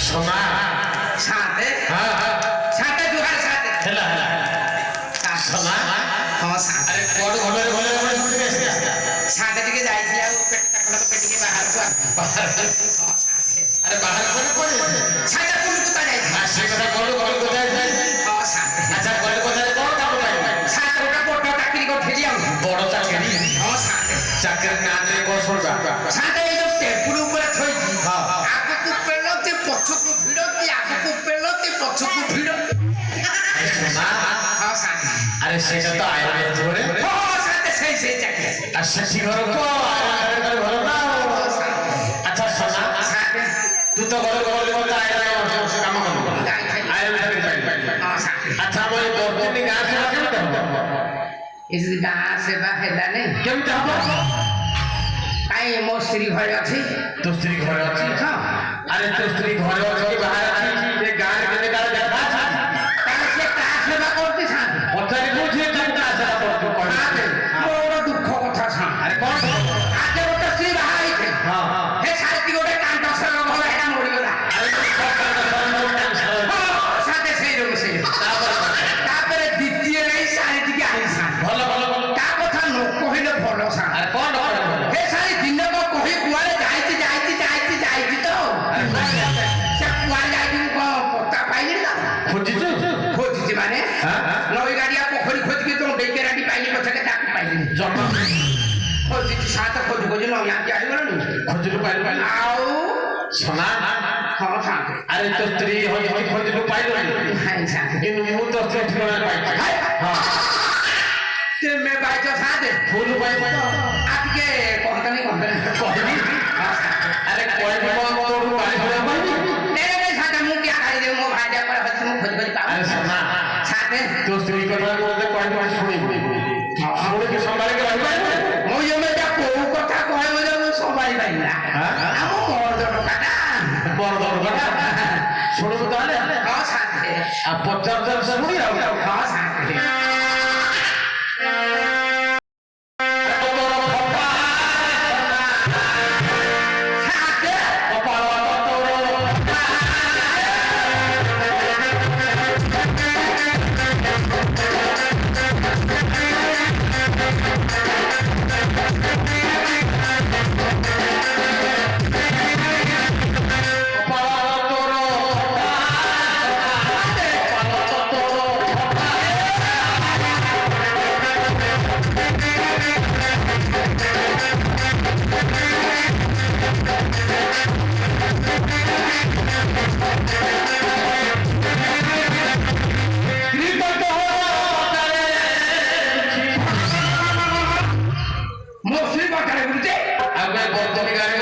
সোনা সাথে হ্যাঁ সাথে দুহার সাথে হেলা হেলা সোনা হ্যাঁ সাথে আরে কোড ঘরে ঘরে ঘরে ঘরে এসে সাথে টিকে যাইছিল আর পেটটা কোন পেটিকে বাহার কর আরে বাহার করে পড়ে সাথে কোন কোথা যাইছিল আর সে কথা কোড ঘরে কোথায় যায় হ্যাঁ সাথে আচ্ছা কোড কোথায় কোন কাম পাই সাথে ওটা বড় চাকরি করে ঠেলি আউ বড় চাকরি হ্যাঁ সাথে চাকরি না দিয়ে কোন করবা সাথে এই যে টেপুর উপরে থইছি আগକୁ পেলতে পছকু ভিড়তি আগକୁ পেলতে পছকু ভিড়তি সোনা হ্যাঁ সাথে আরে সেটা তো আইরে ধরে হ্যাঁ সাথে সেই চাকরি আর সেটি ঘর কো আইরে ঘর ঘর না আচ্ছা সোনা সাথে তুই তো ঘরে ঘরে বলতে আইরে কাম করব আইরে চাকরি পাই হ্যাঁ সাথে আচ্ছা মই দর্দিনী গাঁ সেবা কেমন করব এই যে গাঁ সেবা হেলানে কেমন হবো কাই মো স্ত্রী ঘরে আছে তো স্ত্রী ঘরে আছে হ্যাঁ আরে তো স্ত্রী ঘরে আছে কি বাহির আছে এই গাঁ কেনে কার দেখা আছে তাহলে সে কাজ সেবা করতে সাথে পচারি বুঝে চিন্তা আছে করতে সাথে বড় দুঃখ কথা সাথে আরে কোন আগে ওটা স্ত্রী বাহা হইছে হ্যাঁ হে সাথে গোটে কাণ্ড সরল হলো এটা মরিগলা আরে তো সরকার সাথে সেই রকম সেই তারপরে দ্বিতীয় নেই সাড়ে দিকে আইসা ভালো ভালো ভালো তা কথা ন কহিলে ভালো সাথে আরে কোন হে সাড়ে দিনক কহি কুয়ারে যাইছি তো সে কুয়ারে যাইছি পত্তা পাইনি না খুঁজিছো খোঁজিছি মানে নই গাড়িয়া পোখরি খোঁজিকি তো ডেকে রাটি পাইনি পছকে তাকে পাইনি জমা খোঁজিছি সাথে খোঁজি নই আনতে আসিগলনি খুঁজিলু পাইলু পাইলু আউ সোনা ହଁ ସାଥେ আরে তো স্ত্রী হই খুঁজিলু পাইলু হাই সাথে কিন্তু মু তো স্ত্রী ঠিকানা পাইছি হ্যাঁ তেমে বাইছ সাথে ফুল পাই পাই আজকে কোম্পানি কহিনি আরে কই দিব তোর বাড়ি হলে পাইবি নে সাথে মু কি আগাই দে মো ভাই যা করে হচ্ছে মু খোঁজি পাও আরে সোনা সাথে তো স্ত্রী কথা বলতে কই দিব শুনিবি শুনে কি সম্ভালে কে রহিবা মু জমে যা কোউ কথা কয় মু জমে সবাই পাই না আম মর্দন কাটা বড় বড় কথা শুনবো তাহলে হ্যাঁ সাথে আর 50,000 শুনি রাও হ্যাঁ সাথে মোসি বাটারে গুলতে আগে বর্তমানে গাড়ি